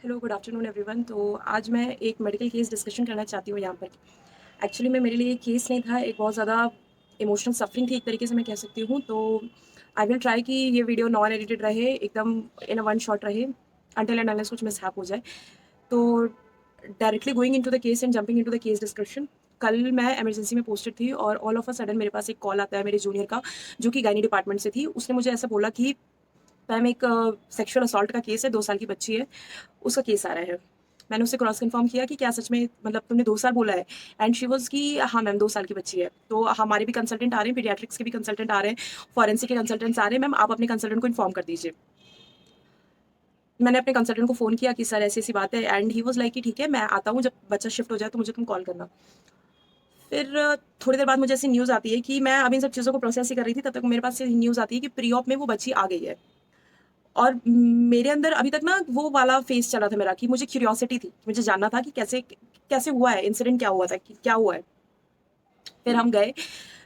Hello, good afternoon everyone. तो आज मैं एक मेडिकल केस डिस्कशन करना चाहती हूँ यहाँ पर। एक्चुअली में मेरे लिए ये केस नहीं था, एक बहुत ज़्यादा इमोशनल सफरिंग थी, एक तरीके से मैं कह सकती हूँ। तो आई विल ट्राई कि ये वीडियो नॉन एडिटेड रहे, एकदम इन अ वन शॉट रहे, अनटिल एंड अनलेस कुछ मिसहैप हो जाए। तो directly going into the case and jumping into the case discussion. कल मैं इमरजेंसी में पोस्टेड थी और ऑल ऑफ अ सडन मेरे पास एक कॉल आता है मेरे जूनियर का, जो कि गायनी डिपार्टमेंट से थी। उसने मुझे ऐसा बोला कि मैम एक सेक्सुअल असॉल्ट का केस है, 2 साल की बच्ची है, उसका केस आ रहा है। मैंने उससे क्रॉस कन्फर्म किया कि क्या सच में, मतलब तुमने 2 साल बोला है? एंड शी वाज़ कि हाँ मैम 2 साल की बच्ची है। तो हमारे भी कंसल्टेंट आ रहे हैं, पीडियाट्रिक्स के भी कंसल्टेंट आ रहे हैं, फॉरेंसिक के कंसल्टेंट्स आ रहे हैं, मैम आप अपने कंसल्टेंट को इन्फॉर्म कर दीजिए। मैंने अपने कंसल्टेंट को फ़ोन किया कि सर ऐसी-ऐसी बात है, एंड ही वाज़ लाइक कि ठीक है मैं आता हूँ, जब बच्चा शिफ्ट हो जाए तो मुझे तुम कॉल करना। फिर थोड़ी देर बाद मुझे ऐसी न्यूज़ आती है कि मैं अब इन सब चीज़ों को प्रोसेस ही कर रही थी, तब तक मेरे पास से न्यूज़ आती है कि प्री ऑप में वो बच्ची आ गई है। और मेरे अंदर अभी तक ना वो वाला फेज़ चला था मेरा कि मुझे क्यूरियोसिटी थी, मुझे जानना था कि कैसे कैसे हुआ है, इंसिडेंट क्या हुआ था, कि क्या हुआ है। फिर हम गए,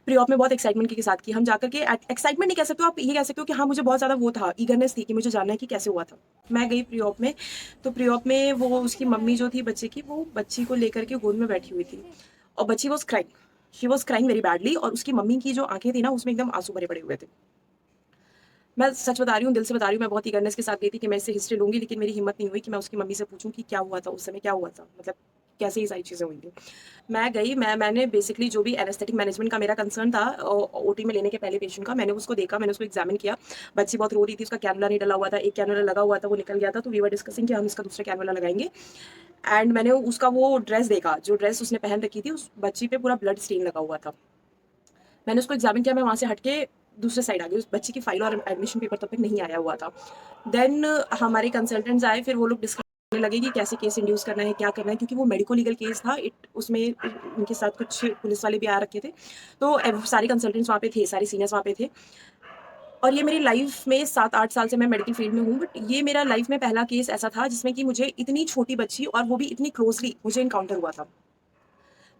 प्री ऑप में बहुत एक्साइटमेंट के साथ की हम जाकर के, एक्साइटमेंट नहीं कह सकते हो आप, ये कह सकते हो कि हाँ मुझे बहुत ज़्यादा वो था, ईगरनेस थी कि मुझे जानना है कि कैसे हुआ था। मैं गई प्री ऑप में, तो प्री ऑप में वो उसकी मम्मी जो थी बच्चे की, वो बच्ची को लेकर के गोद में बैठी हुई थी और बच्ची was crying, she was crying very badly, और उसकी मम्मी की जो आँखें थी ना, उसमें एकदम आँसू भरे पड़े हुए थे। मैं सच बता रही हूँ, दिल से बता रही हूँ, मैं बहुत ईगरनेस के साथ गई थी कि मैं इससे हिस्ट्री लूँगी, लेकिन मेरी हिम्मत नहीं हुई कि मैं उसकी मम्मी से पूछूँ कि क्या हुआ था उस समय, क्या हुआ था? मतलब कैसे ये सारी चीज़ें हुई थी। मैं गई, मैंने बेसिकली जो भी एनेस्थेटिक मैनेजमेंट का मेरा कंसर्न था ओटी में लेने के पहले पेशेंट का, मैंने उसको देखा, मैंने उसको एग्ज़ामिन किया। बच्ची बहुत रो रही थी, उसका कैनुला नहीं डला हुआ था, एक कैनुला लगा हुआ था, वो निकल गया था, तो वी वर डिस्कसिंग कि हम इसका दूसरा कैनुला लगाएँगे। एंड मैंने उसका वो ड्रेस देखा, जो ड्रेस उसने पहन रखी थी, उस बच्ची पे पूरा ब्लड स्टेन लगा हुआ था। मैंने उसको एग्ज़ामिन किया, मैं वहाँ से हट के दूसरे साइड आ गई। उस बच्ची की फ़ाइल और एडमिशन पेपर तब तक नहीं आया हुआ था। देन हमारे कंसल्टेंट्स आए, फिर वो लोग डिस्कस करने लगे कि कैसे केस इंड्यूस करना है, क्या करना है, क्योंकि वो मेडिको लीगल केस था। उसमें उनके साथ कुछ पुलिस वाले भी आ रखे थे। तो सारे कंसल्टेंट्स वहाँ पे थे, सारे सीनियर्स वहाँ पे थे। और ये मेरी लाइफ़ में 7-8 साल से मैं मेडिकल फील्ड में हूँ, बट ये मेरा लाइफ़ में पहला केस ऐसा था जिसमें कि मुझे इतनी छोटी बच्ची, और वो भी इतनी क्लोज़ली मुझे एनकाउंटर हुआ था।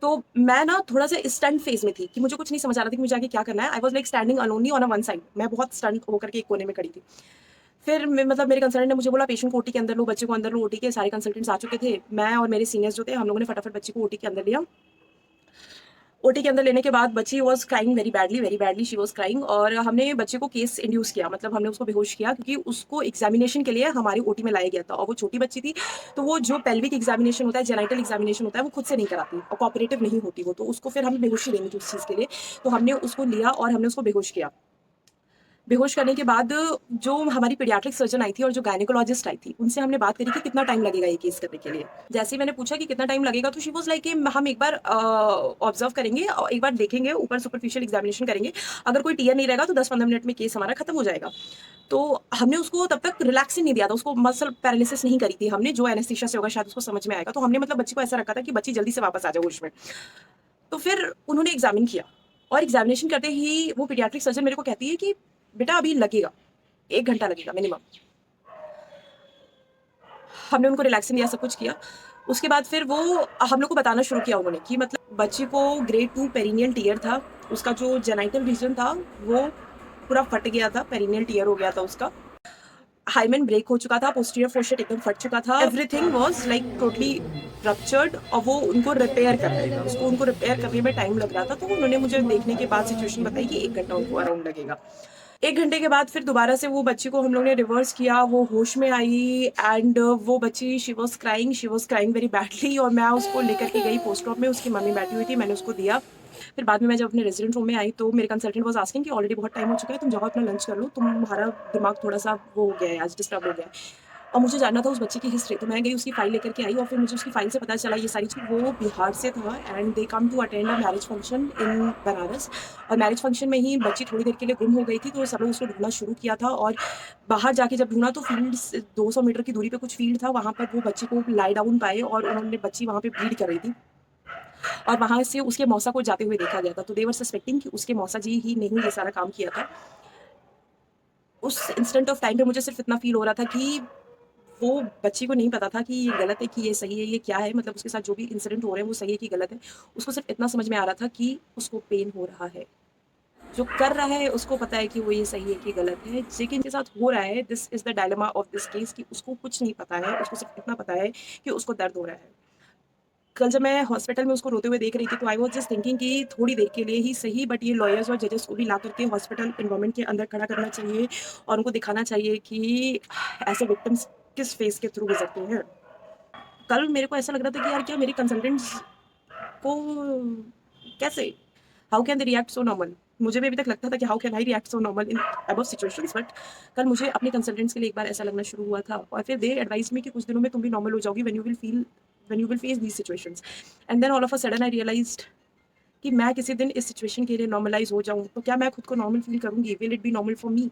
तो मैं ना थोड़ा-सा स्टंट फेज़ में थी कि मुझे कुछ नहीं समझ आ रहा था कि मुझे आगे क्या करना है। I was like standing alonely on a one side. मैं बहुत स्टंट होकर के एक कोने में खड़ी थी। फिर मतलब मेरे कंसल्टेंट ने मुझे बोला पेशेंट को ओटी के अंदर लो, बच्चे को अंदर लो ओटी के। सारे कंसल्टेंट्स आ चुके थे। मैं और मेरे सीनियर्स जो थे, हम लोगों ने फटाफट बच्ची को ओटी के अंदर लिया। ओटी के अंदर लेने के बाद बच्ची was crying very badly she was crying, और हमने बच्चे को केस इंड्यूस किया, मतलब हमने उसको बेहोश किया, क्योंकि उसको एग्ज़ामिनेशन के लिए हमारी ओटी में लाया गया था, और वो छोटी बच्ची थी, तो वो जो पेल्विक एग्ज़ामिनेशन होता है, जेनिटल एग्ज़ामिनेशन होता है, वो खुद से नहीं कराती और कोऑपरेटिव नहीं होती वो, तो उसको फिर हमें बेहोशी देनी थी उस चीज़ के लिए। तो हमने उसको लिया और हमने उसको बेहोश किया। बेहोश करने के बाद जो हमारी पीडियाट्रिक सर्जन आई थी और जो गायनेकोलॉजिस्ट आई थी, उनसे हमने बात करी कि कितना टाइम लगेगा ये केस करने के लिए। जैसे ही मैंने पूछा कि कितना टाइम लगेगा, तो शी वाज़ लाइक कि हम एक बार ऑब्ज़र्व करेंगे और एक बार देखेंगे, ऊपर सुपरफिशियल एग्ज़ामिनेशन करेंगे। अगर कोई टीयर नहीं रहेगा तो 10-15 मिनट में केस हमारा खत्म हो जाएगा। तो हमने उसको तब तक रिलैक्स ही नहीं दिया था, उसको मसल पैरालिसिस नहीं करी थी हमने, जो एनेस्थीसिया से होगा शायद उसको समझ में आएगा। तो हमने मतलब बच्ची को ऐसा रखा था कि बच्ची जल्दी से वापस आ जाए होश में। तो फिर उन्होंने एग्ज़ामिन किया, और एग्ज़ामिनेशन करते ही वो पीडियाट्रिक सर्जन मेरे को कहती है कि बेटा अभी लगेगा, 1 घंटा लगेगा मिनिमम। हमने उनको रिलैक्सिंग दिया, सब कुछ किया। उसके बाद फिर वो हम लोग को बताना शुरू किया उन्होंने कि मतलब बच्ची को ग्रेड 2 पेरिनियल टियर था। उसका जो जेनिटल रीजन था, वो पूरा फट गया था, पेरिनियल टियर हो गया था उसका। हाइमेन ब्रेक हो चुका था, पोस्टीरियर फोर्सेट एकदम फट चुका था। Everything was like totally ruptured, और वो उनको रिपेयर कर रहे थे। उसको उनको रिपेयर करने में टाइम लग रहा था, तो उन्होंने मुझे देखने के बाद सिचुएशन बताई कि 1 घंटा उनको अराउंड लगेगा। 1 घंटे के बाद फिर दोबारा से वो बच्ची को हम लोग ने रिवर्स किया, वो होश में आई, एंड वो बच्ची she was crying very badly, और मैं उसको लेकर के गई पोस्ट ऑप में, उसकी मम्मी बैठी हुई थी, मैंने उसको दिया। फिर बाद में मैं जब अपने रेज़िडेंट रूम में आई, तो मेरे कंसल्टेंट वाज़ आस्किंग कि ऑलरेडी बहुत टाइम हो चुका है, तुम जाओ अपना लंच कर लो, तुम्हारा दिमाग थोड़ा-सा वो हो गया है, आज डिस्टर्ब हो गया है। और मुझे जानना था उस बच्चे की हिस्ट्री, तो मैं गई उसकी फ़ाइल लेकर के आई, और फिर मुझे उसकी फ़ाइल से पता चला ये सारी चीज़, वो बिहार से था, and they came to attend a marriage function in Banaras. और मैरिज फंक्शन में ही बच्ची थोड़ी देर के लिए गुम हो गई थी, तो सब लोग उसको ढूँढना शुरू किया था, और बाहर जाके जब ढूँढा तो फील्ड से 200 मीटर की दूरी पे कुछ फील्ड था, वहाँ पर वो बच्ची को लाई डाउन पाए, और उन्होंने बच्ची वहाँ पे ब्लीड कर रही थी, और वहाँ से उसके मौसा को जाते हुए देखा गया था। तो दे वर सस्पेक्टिंग कि उसके मौसा जी ही ने ही ये सारा काम किया था। उस इंस्टेंट ऑफ टाइम पे मुझे सिर्फ़ इतना फ़ील हो रहा था कि वो बच्ची को नहीं पता था कि ये गलत है, कि ये सही है, ये क्या है, मतलब उसके साथ जो भी इंसिडेंट हो रहे हैं वो सही है कि गलत है। उसको सिर्फ़ इतना समझ में आ रहा था कि उसको पेन हो रहा है। जो कर रहा है उसको पता है कि वो ये सही है कि गलत है, लेकिन जिसके साथ हो रहा है, this is the dilemma of this case कि उसको कुछ नहीं पता है, उसको सिर्फ़ इतना पता है कि उसको दर्द हो रहा है। कल जब मैं हॉस्पिटल में उसको रोते हुए देख रही थी, तो आई वाज़ जस्ट थिंकिंग कि थोड़ी देर के लिए ही सही, बट ये लॉयर्स और जजेस को भी ला करके हॉस्पिटल एनवायरनमेंट के अंदर खड़ा करना चाहिए और उनको दिखाना चाहिए कि ऐसे विक्टिम्स किस फेज़ के थ्रू गुज़रते हैं। कल मेरे को ऐसा लग रहा था कि यार क्या मेरे कंसल्टेंट्स को कैसे, how can they react so normal? मुझे भी अभी तक लगता था कि how can I react so normal in above situations, but कल मुझे अपने कंसल्टेंट्स के लिए एक बार ऐसा लगना शुरू हुआ था और फिर दे एडवाइस्ड मी कि कुछ दिनों में तुम भी नॉर्मल हो जाओगी when you will face these situations. And then all of a sudden I realized कि मैं किसी दिन इस सिचुएशन के लिए नॉर्मलाइज हो जाऊं तो क्या मैं खुद को नॉर्मल फील करूंगी? Will it be normal for me?